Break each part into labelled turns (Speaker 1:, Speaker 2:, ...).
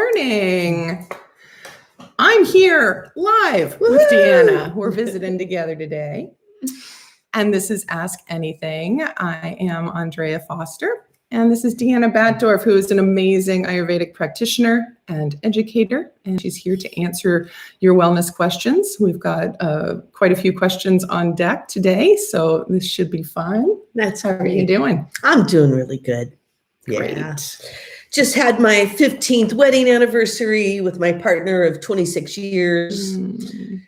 Speaker 1: morning. I'm here live with DeAnna. We're visiting together today. And this is Ask Anything. I am Andrea Foster, and this is DeAnna Batdorf, who is an amazing Ayurvedic practitioner and educator, and she's here to answer your wellness questions. We've got quite a few questions on deck today, so this should be fun.
Speaker 2: That's
Speaker 1: How are you doing?
Speaker 2: I'm doing really good.
Speaker 1: Great.
Speaker 2: Yeah. Just had my 15th wedding anniversary with my partner of 26 years.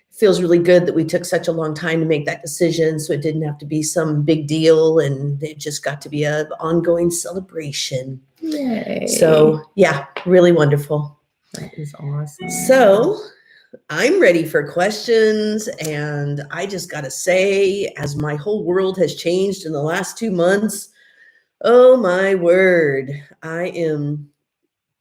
Speaker 2: Feels really good that we took such a long time to make that decision, so it didn't have to be some big deal, and it just got to be an ongoing celebration.
Speaker 1: Yay.
Speaker 2: So yeah, really wonderful.
Speaker 1: That is awesome.
Speaker 2: So I'm ready for questions, and I just got to say, as my whole world has changed in the last 2 months, oh my word, I am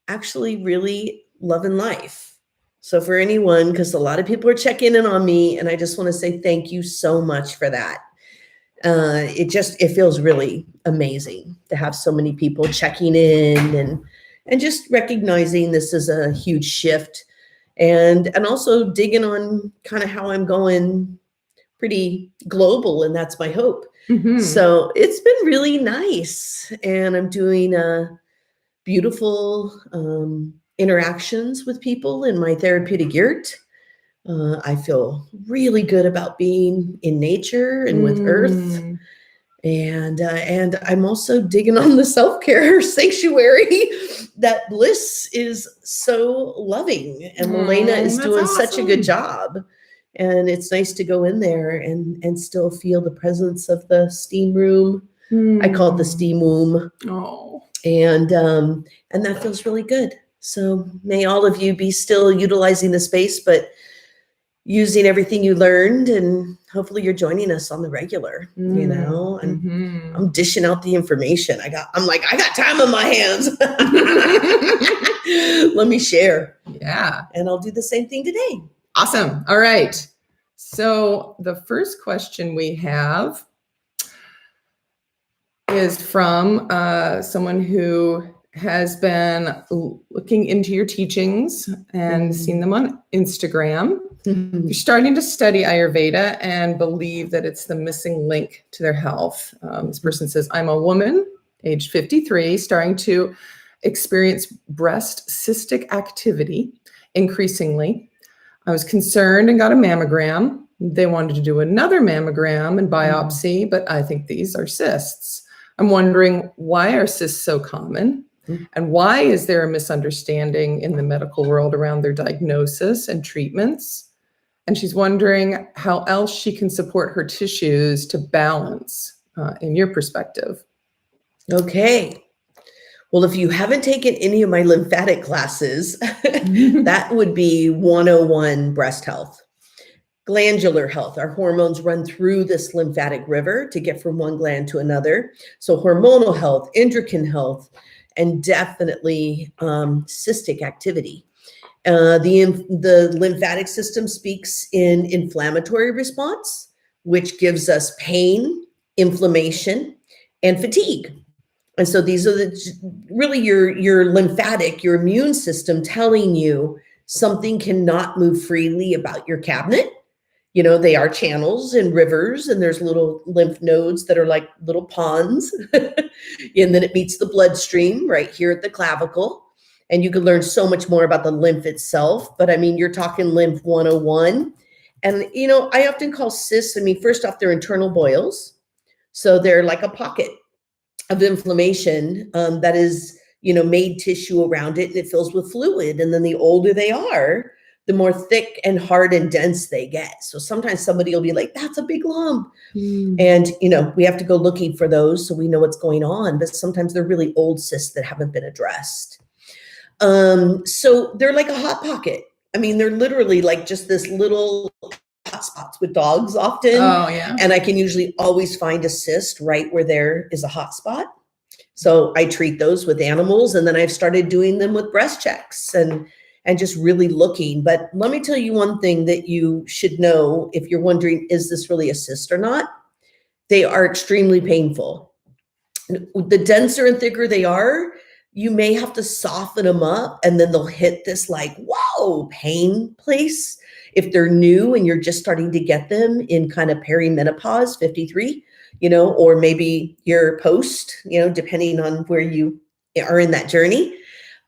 Speaker 2: actually really loving life. So for anyone, because a lot of people are checking in on me, and I just want to say thank you so much for that. It feels really amazing to have so many people checking in and just recognizing this is a huge shift, and also digging on kind of how I'm going pretty global, and that's my hope.
Speaker 1: Mm-hmm.
Speaker 2: So it's been really nice, and I'm doing beautiful interactions with people in my therapeutic yurt. I feel really good about being in nature and with earth. And I'm also digging on the self-care sanctuary that Bliss is so loving, and Milena is doing such a good job. And it's nice to go in there and still feel the presence of the steam room. I call it the steam womb.
Speaker 1: Oh.
Speaker 2: And that feels really good. So may all of you be still utilizing the space, but using everything you learned, and hopefully you're joining us on the regular, you know, and I'm dishing out the information. I got time on my hands. Let me share.
Speaker 1: Yeah.
Speaker 2: And I'll do the same thing today.
Speaker 1: Awesome. All right. So the first question we have is from someone who has been looking into your teachings and seen them on Instagram. You're starting to study Ayurveda and believe that it's the missing link to their health. This person says, I'm a woman, age 53, starting to experience breast cystic activity increasingly. I was concerned and got a mammogram. They wanted to do another mammogram and biopsy, but I think these are cysts. I'm wondering, why are cysts so common? And why is there a misunderstanding in the medical world around their diagnosis and treatments? And she's wondering how else she can support her tissues to balance in your perspective.
Speaker 2: Okay. Well, if you haven't taken any of my lymphatic classes, that would be 101 breast health. Glandular health. Our hormones run through this lymphatic river to get from one gland to another. So hormonal health, endocrine health, and definitely cystic activity. The lymphatic system speaks in inflammatory response, which gives us pain, inflammation, and fatigue. And so these are really your lymphatic, your immune system telling you something cannot move freely about your cabinet. You know, they are channels and rivers, and there's little lymph nodes that are like little ponds. And then it meets the bloodstream right here at the clavicle. And you can learn so much more about the lymph itself. But I mean, you're talking lymph 101. And, you know, I often call cysts, first off, they're internal boils. So they're like a pocket of inflammation that is, made tissue around it, and it fills with fluid. And then the older they are, the more thick and hard and dense they get. So sometimes somebody will be like, that's a big lump. And, we have to go looking for those so we know what's going on. But sometimes they're really old cysts that haven't been addressed. So they're like a hot pocket. They're literally like just this little hot spots with dogs often.
Speaker 1: Oh, yeah.
Speaker 2: And I can usually always find a cyst right where there is a hot spot. So I treat those with animals, and then I've started doing them with breast checks and just really looking. But let me tell you one thing that you should know if you're wondering, is this really a cyst or not? They are extremely painful. The denser and thicker they are, you may have to soften them up, and then they'll hit this like, whoa, pain place. If they're new and you're just starting to get them in kind of perimenopause, 53, or maybe you're post, depending on where you are in that journey,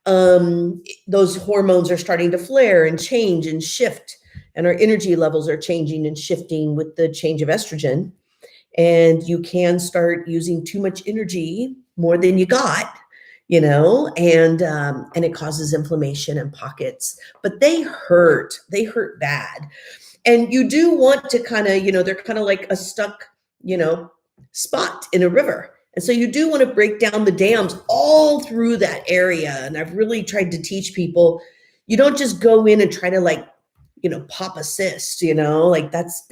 Speaker 2: those hormones are starting to flare and change and shift, and our energy levels are changing and shifting with the change of estrogen. And you can start using too much energy, more than you got, and it causes inflammation in pockets, but they hurt bad. And you do want to kind of, they're kind of like a stuck, spot in a river. And so you do want to break down the dams all through that area. And I've really tried to teach people, you don't just go in and try to pop a cyst, like that's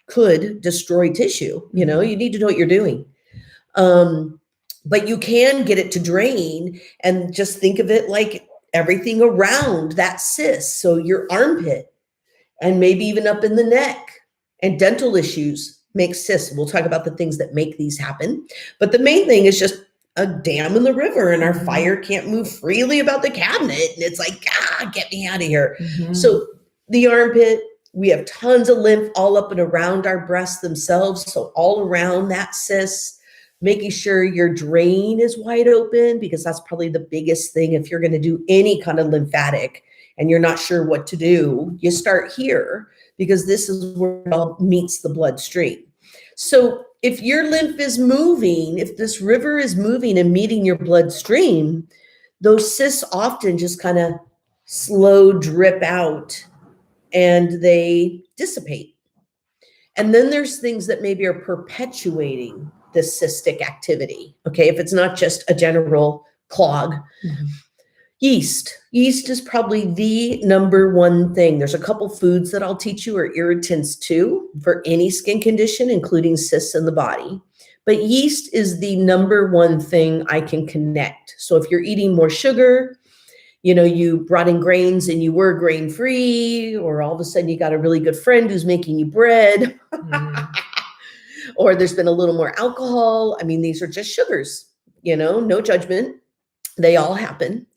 Speaker 2: could destroy tissue. You need to know what you're doing. But you can get it to drain, and just think of it like everything around that cyst. So your armpit, and maybe even up in the neck, and dental issues make cysts. We'll talk about the things that make these happen. But the main thing is just a dam in the river, and our fire can't move freely about the cabinet. And it's like, get me out of here. So the armpit, we have tons of lymph all up and around our breasts themselves. So all around that cyst, making sure your drain is wide open, because that's probably the biggest thing. If you're going to do any kind of lymphatic and you're not sure what to do, you start here, because this is where it all meets the bloodstream. So if your lymph is moving, if this river is moving and meeting your bloodstream, those cysts often just kind of slow drip out and they dissipate. And then there's things that maybe are perpetuating the cystic activity. Okay, if it's not just a general clog. Yeast is probably the number one thing. There's a couple foods that I'll teach you are irritants too for any skin condition, including cysts in the body. But yeast is the number one thing I can connect. So if you're eating more sugar, you brought in grains and you were grain free, or all of a sudden you got a really good friend who's making you bread, or there's been a little more alcohol. I mean, these are just sugars, no judgment. They all happen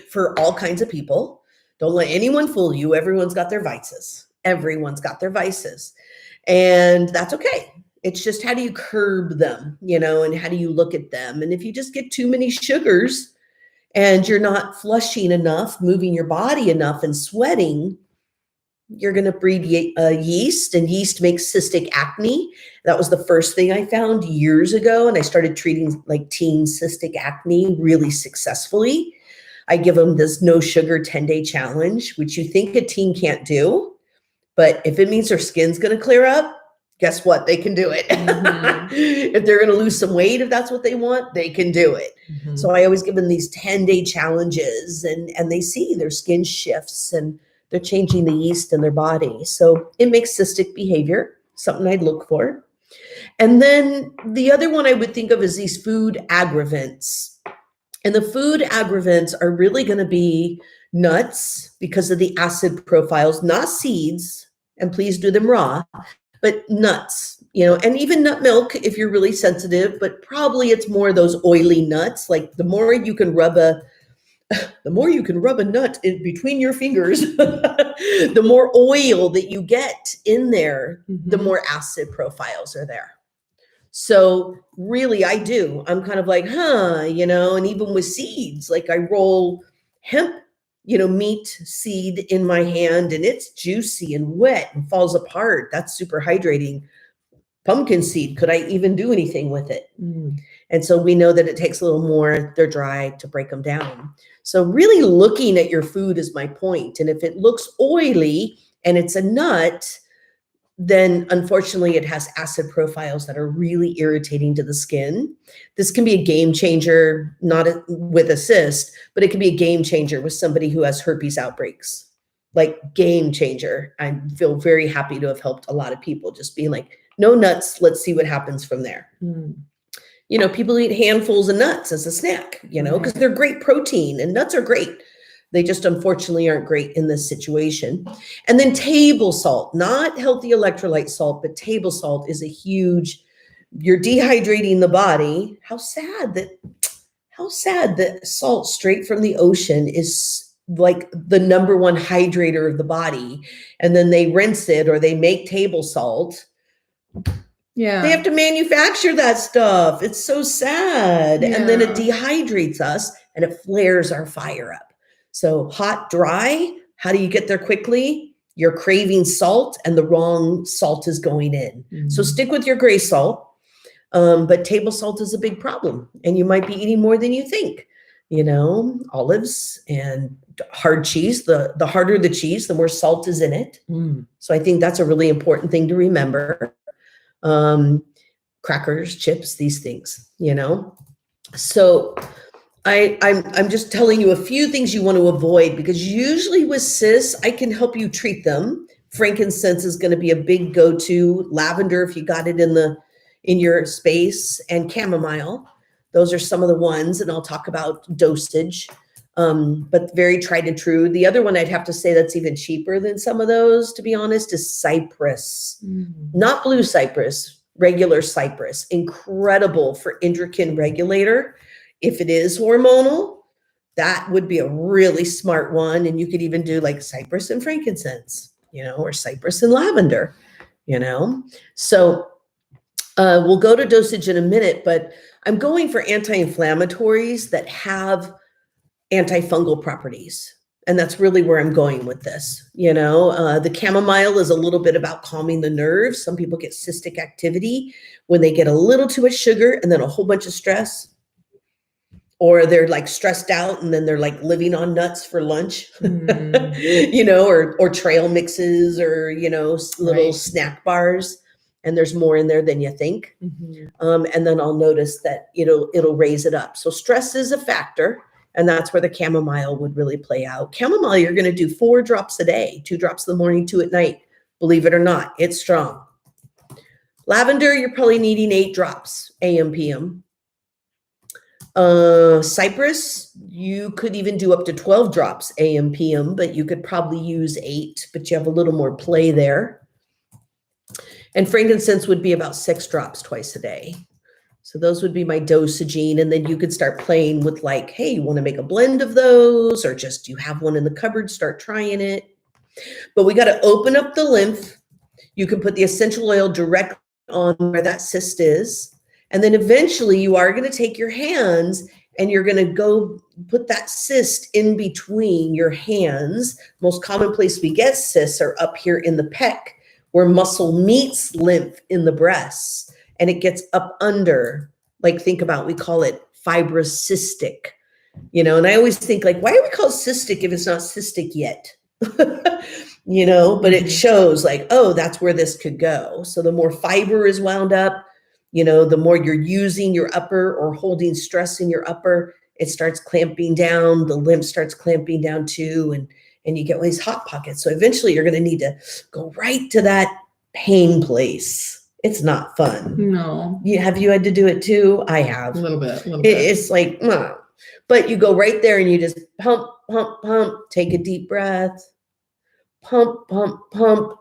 Speaker 2: for all kinds of people. Don't let anyone fool you. Everyone's got their vices. And that's okay. It's just, how do you curb them, and how do you look at them? And if you just get too many sugars and you're not flushing enough, moving your body enough and sweating, you're going to breed yeast, and yeast makes cystic acne. That was the first thing I found years ago. And I started treating like teen cystic acne really successfully. I give them this no sugar 10-day challenge, which you think a teen can't do. But if it means their skin's going to clear up, guess what? They can do it. If they're going to lose some weight, if that's what they want, they can do it. So I always give them these 10-day challenges, and they see their skin shifts and they're changing the yeast in their body. So it makes cystic behavior, something I'd look for. And then the other one I would think of is these food aggravants. And the food aggravants are really going to be nuts because of the acid profiles, not seeds, and please do them raw, but nuts, and even nut milk if you're really sensitive, but probably it's more those oily nuts. Like the more you can rub a nut in between your fingers, the more oil that you get in there, the more acid profiles are there. So really I'm kind of like, and even with seeds, like I roll hemp, meat seed in my hand, and it's juicy and wet and falls apart. That's super hydrating. Pumpkin seed, could I even do anything with it? And so we know that it takes a little more, they're dry, to break them down. So really looking at your food is my point. And if it looks oily and it's a nut, then unfortunately it has acid profiles that are really irritating to the skin. This can be a game changer, not with a cyst, but it can be a game changer with somebody who has herpes outbreaks. Like game changer. I feel very happy to have helped a lot of people, just being like, no nuts, let's see what happens from there. People eat handfuls of nuts as a snack, because they're great protein, and nuts are great. They just unfortunately aren't great in this situation. And then table salt, not healthy electrolyte salt, but table salt is a huge, you're dehydrating the body. How sad how sad that salt straight from the ocean is like the number one hydrator of the body. And then they rinse it or they make table salt.
Speaker 1: Yeah.
Speaker 2: They have to manufacture that stuff. It's so sad. And then it
Speaker 1: Yeah.
Speaker 2: dehydrates us and it flares our fire up. So hot, dry, how do you get there quickly? You're craving salt and the wrong salt is going in. So stick with your gray salt. But table salt is a big problem and you might be eating more than you think. You know, olives and hard cheese, the harder the cheese, the more salt is in it. So I think that's a really important thing to remember. Crackers, chips, these things, you know. So I'm just telling you a few things you want to avoid because usually with cysts, I can help you treat them. Frankincense is going to be a big go-to. Lavender, if you got it in your space, and chamomile. Those are some of the ones, and I'll talk about dosage, but very tried and true. The other one I'd have to say that's even cheaper than some of those, to be honest, is cypress. Not blue cypress, regular cypress. Incredible for endocrine regulator. If it is hormonal, that would be a really smart one. And you could even do like cypress and frankincense, you know, or cypress and lavender, you know. So we'll go to dosage in a minute, but I'm going for anti-inflammatories that have antifungal properties. And that's really where I'm going with this. You know, the chamomile is a little bit about calming the nerves. Some people get cystic activity when they get a little too much sugar and then a whole bunch of stress. Or they're like stressed out and then they're like living on nuts for lunch, you know, or trail mixes or, you know, little snack bars. And there's more in there than you think. And then I'll notice that it'll raise it up. So stress is a factor. And that's where the chamomile would really play out. Chamomile, you're going to do 4 drops a day, 2 drops in the morning, 2 at night. Believe it or not, it's strong. Lavender, you're probably needing 8 drops, AM, PM. Cypress, you could even do up to 12 drops, AM, PM, but you could probably use 8, but you have a little more play there. And frankincense would be about 6 drops twice a day. So those would be my dosaging. And then you could start playing with like, hey, you want to make a blend of those or just you have one in the cupboard, start trying it. But we got to open up the lymph. You can put the essential oil directly on where that cyst is. And then eventually you are going to take your hands and you're going to go put that cyst in between your hands. Most common place we get cysts are up here in the pec, where muscle meets lymph in the breasts. And it gets up under, like think about, we call it fibrous cystic, you know, and I always think like, why do we call it cystic if it's not cystic yet? You know, but it shows like, oh, that's where this could go. So the more fiber is wound up, you know, the more you're using your upper or holding stress in your upper, it starts clamping down, the lymph starts clamping down too, and you get all these hot pockets. So eventually you're going to need to go right to that pain place. It's not fun.
Speaker 1: No.
Speaker 2: Have you had to do it too? I have.
Speaker 1: A little bit.
Speaker 2: It's like, but you go right there and you just pump, pump, pump, take a deep breath, pump, pump, pump,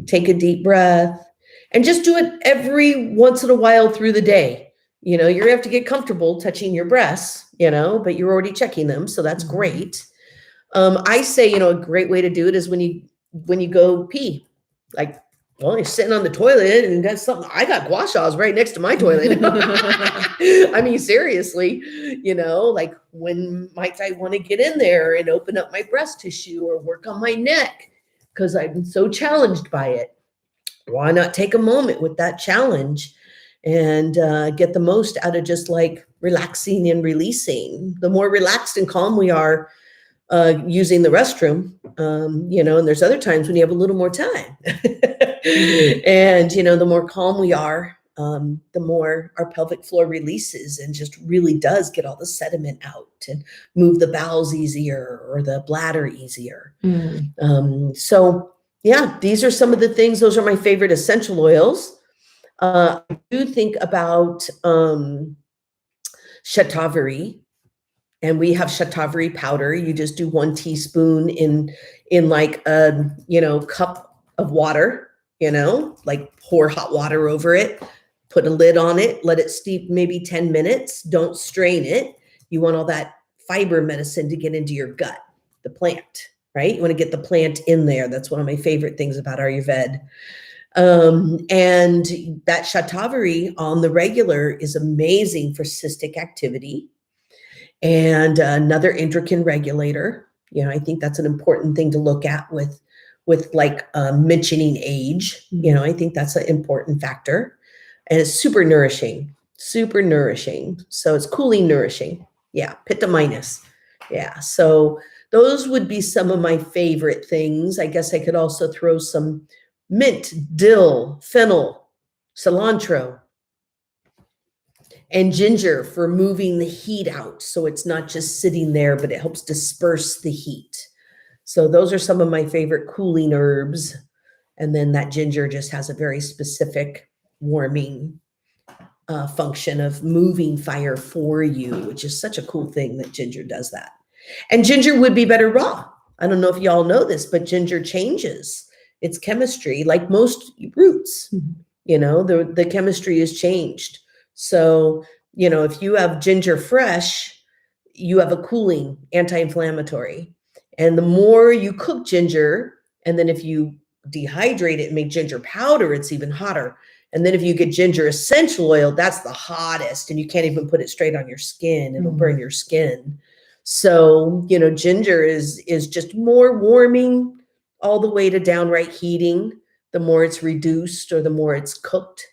Speaker 2: take a deep breath, and just do it every once in a while through the day. You know, you're gonna have to get comfortable touching your breasts, you know, but you're already checking them. So that's great. I say, you know, a great way to do it is when you go pee, like, well, you're sitting on the toilet and got something. I got gua sha right next to my toilet. I mean, seriously, you know, like when might I want to get in there and open up my breast tissue or work on my neck because I've been so challenged by it. Why not take a moment with that challenge and get the most out of just like relaxing and releasing? The more relaxed and calm we are, using the restroom, you know, and there's other times when you have a little more time. And, you know, the more calm we are, the more our pelvic floor releases and just really does get all the sediment out and move the bowels easier or the bladder easier. So, yeah, these are some of the things. Those are my favorite essential oils. I do think about Shatavari. And we have Shatavari powder. You just do 1 teaspoon in like a, you know, cup of water, you know, like pour hot water over it, put a lid on it, let it steep maybe 10 minutes. Don't strain it. You want all that fiber medicine to get into your gut, the plant, right? You want to get the plant in there. That's one of my favorite things about Ayurveda. And that Shatavari on the regular is amazing for cystic activity. And another endocrine regulator. I think that's an important thing to look at with like mentioning age. I think that's an important factor. And it's super nourishing. So it's cooling, nourishing. Yeah, Pitta minus. Yeah, so those would be some of my favorite things. I guess I could also throw some mint, dill, fennel, cilantro, and ginger for moving the heat out. So it's not just sitting there, but it helps disperse the heat. So those are some of my favorite cooling herbs. And then that ginger just has a very specific warming function of moving fire for you, which is such a cool thing that ginger does that. And ginger would be better raw. I don't know if y'all know this, but ginger changes its chemistry like most roots. The chemistry is changed. So, if you have ginger fresh, you have a cooling anti-inflammatory. And the more you cook ginger, and then if you dehydrate it and make ginger powder, it's even hotter. And then if you get ginger essential oil, that's the hottest, and you can't even put it straight on your skin. It'll burn your skin. So, ginger is just more warming all the way to downright heating, the more it's reduced or the more it's cooked.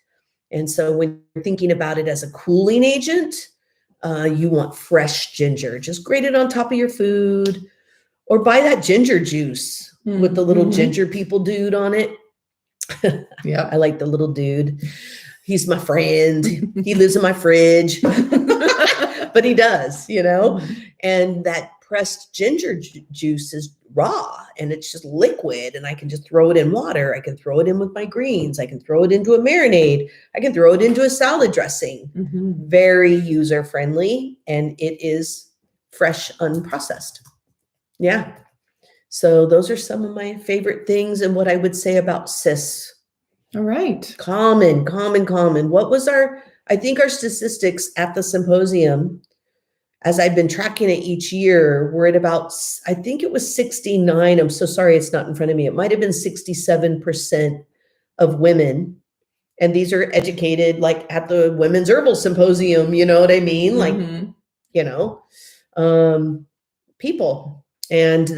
Speaker 2: And so when you're thinking about it as a cooling agent, you want fresh ginger. Just grate it on top of your food or buy that ginger juice with the little ginger people dude on it. Yeah, I like the little dude. He's my friend. He lives in my fridge, but he does, and that pressed ginger juice is raw and it's just liquid, and I can just throw it in water. I can throw it in with my greens. I can throw it into a marinade. I can throw it into a salad dressing. Very user friendly, and it is fresh, unprocessed. Yeah. So those are some of my favorite things and what I would say about cysts.
Speaker 1: All right.
Speaker 2: Common. What was I think our statistics at the symposium, as I've been tracking it each year, we're at about, I think it was 69. I'm so sorry it's not in front of me. It might have been 67% of women. And these are educated like at the Women's Herbal Symposium, you know what I mean? Like, people. And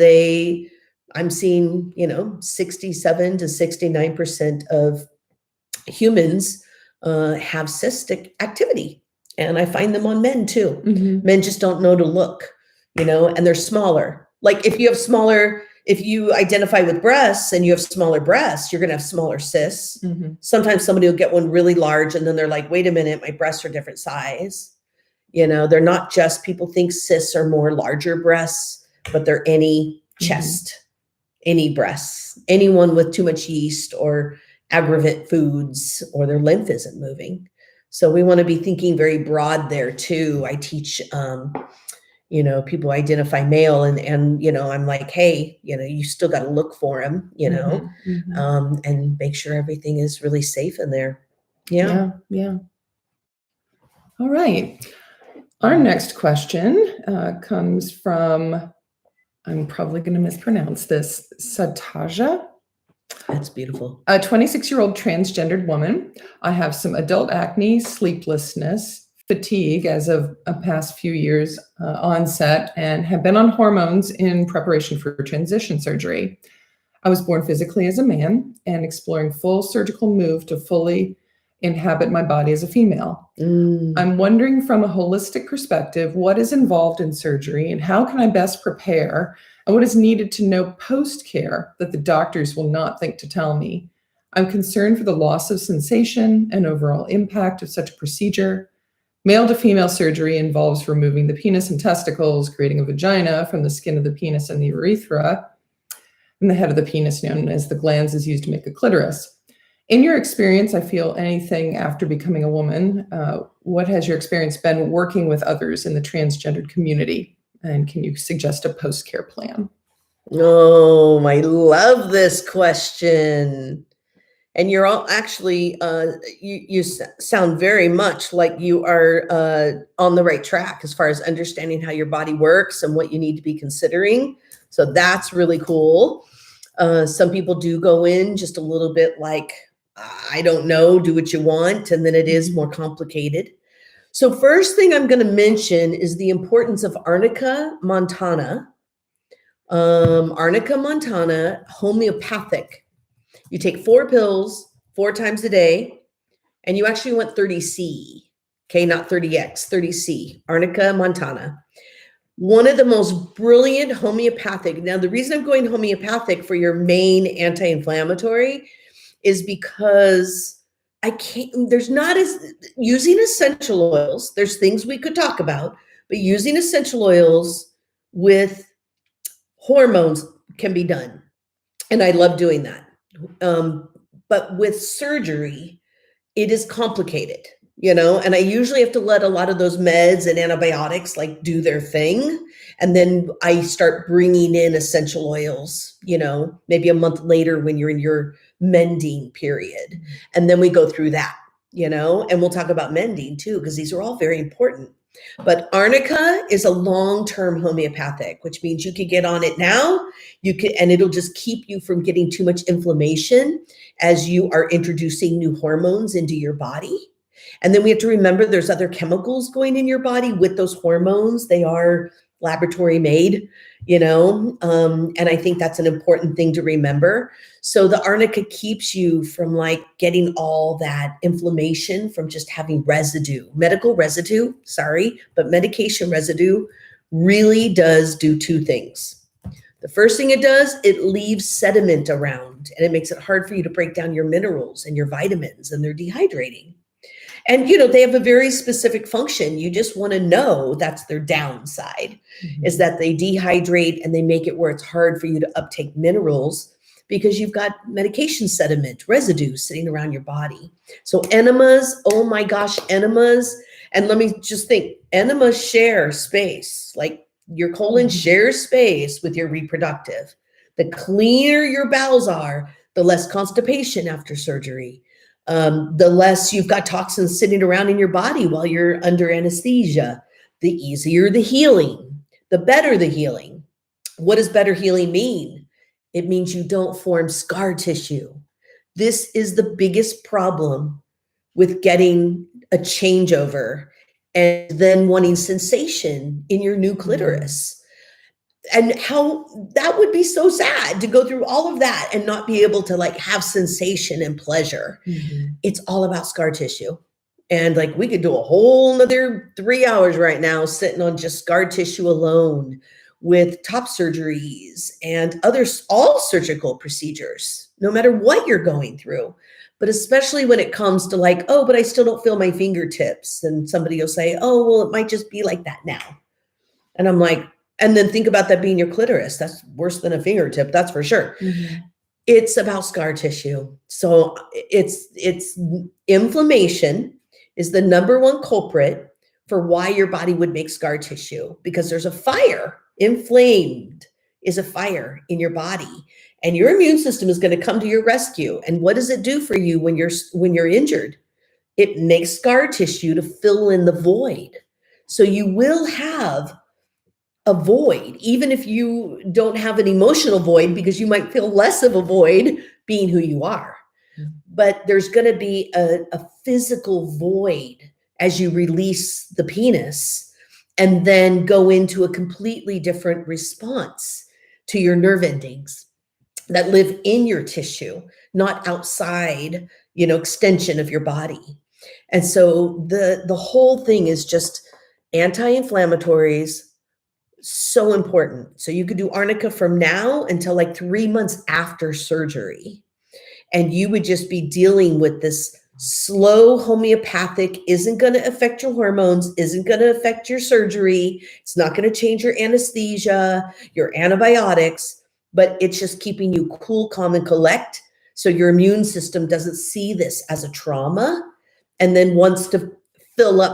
Speaker 2: I'm seeing, 67 to 69% of humans have cystic activity. And I find them on men too. Men just don't know to look, and they're smaller. Like if you identify with breasts and you have smaller breasts, you're going to have smaller cysts. Sometimes somebody will get one really large and then they're like, wait a minute, my breasts are different size. They're not just, people think cysts are more larger breasts, but they're any chest, any breasts, anyone with too much yeast or aggravate foods or their lymph isn't moving. So we want to be thinking very broad there too. I teach, people identify male and I'm like, hey, you still got to look for him, and make sure everything is really safe in there. Yeah.
Speaker 1: All right. Our next question comes from, I'm probably going to mispronounce this, Sataja.
Speaker 2: That's beautiful.
Speaker 1: A 26-year-old transgendered woman. I have some adult acne, sleeplessness, fatigue as of a past few years onset, and have been on hormones in preparation for transition surgery. I was born physically as a man and exploring full surgical move to fully inhabit my body as a female. I'm wondering from a holistic perspective, what is involved in surgery and how can I best prepare, and what is needed to know post-care that the doctors will not think to tell me. I'm concerned for the loss of sensation and overall impact of such a procedure. Male to female surgery involves removing the penis and testicles, creating a vagina from the skin of the penis and the urethra, and the head of the penis, known as the glans, is used to make a clitoris. In your experience, I feel anything after becoming a woman, what has your experience been working with others in the transgendered community? And can you suggest a post-care plan?
Speaker 2: Oh, I love this question. And you're all actually, you sound very much like you are on the right track as far as understanding how your body works and what you need to be considering. So that's really cool. Some people do go in just a little bit like, I don't know, do what you want. And then it is more complicated. So first thing I'm going to mention is the importance of Arnica montana. Arnica montana, homeopathic. You take 4 pills 4 times a day, and you actually want 30C. Okay, not 30X, 30C, Arnica montana. One of the most brilliant homeopathic. Now, the reason I'm going homeopathic for your main anti-inflammatory is because there's not as, using essential oils, there's things we could talk about, but using essential oils with hormones can be done. And I love doing that. But with surgery, it is complicated, and I usually have to let a lot of those meds and antibiotics like do their thing. And then I start bringing in essential oils, maybe a month later when you're in your mending period. And then we go through that, and we'll talk about mending too, because these are all very important. But Arnica is a long-term homeopathic, which means you could get on it now, and it'll just keep you from getting too much inflammation as you are introducing new hormones into your body. And then we have to remember there's other chemicals going in your body with those hormones. They are laboratory made, and I think that's an important thing to remember. So the Arnica keeps you from like getting all that inflammation from just having residue, medical residue, but medication residue really does do 2 things. The first thing it does, it leaves sediment around, and it makes it hard for you to break down your minerals and your vitamins, and they're dehydrating. And, they have a very specific function. You just want to know that's their downside, is that they dehydrate and they make it where it's hard for you to uptake minerals because you've got medication sediment, residue sitting around your body. So enemas, oh my gosh, enemas. And let me just think, enemas share space, like your colon shares space with your reproductive. The cleaner your bowels are, the less constipation after surgery. The less you've got toxins sitting around in your body while you're under anesthesia, the easier the healing, the better the healing. What does better healing mean? It means you don't form scar tissue. This is the biggest problem with getting a changeover and then wanting sensation in your new clitoris. And how that would be so sad to go through all of that and not be able to like have sensation and pleasure. It's all about scar tissue. And like we could do a whole nother 3 hours right now sitting on just scar tissue alone with top surgeries and all surgical procedures, no matter what you're going through. But especially when it comes to like, oh, but I still don't feel my fingertips. And somebody will say, oh, well, it might just be like that now. And I'm like, and then think about that being your clitoris. That's worse than a fingertip, that's for sure. It's about scar tissue. So it's inflammation is the #1 culprit for why your body would make scar tissue, because there's a fire. Inflamed is a fire in your body, and your immune system is going to come to your rescue. And what does it do for you when you're injured? It makes scar tissue to fill in the void. So you will have a void, even if you don't have an emotional void, because you might feel less of a void being who you are. But there's going to be a physical void as you release the penis and then go into a completely different response to your nerve endings that live in your tissue, not outside, extension of your body. And so the whole thing is just anti-inflammatories, so important. So you could do Arnica from now until like 3 months after surgery. And you would just be dealing with this slow homeopathic, isn't going to affect your hormones, isn't going to affect your surgery. It's not going to change your anesthesia, your antibiotics, but it's just keeping you cool, calm, and collect. So your immune system doesn't see this as a trauma and then wants to fill up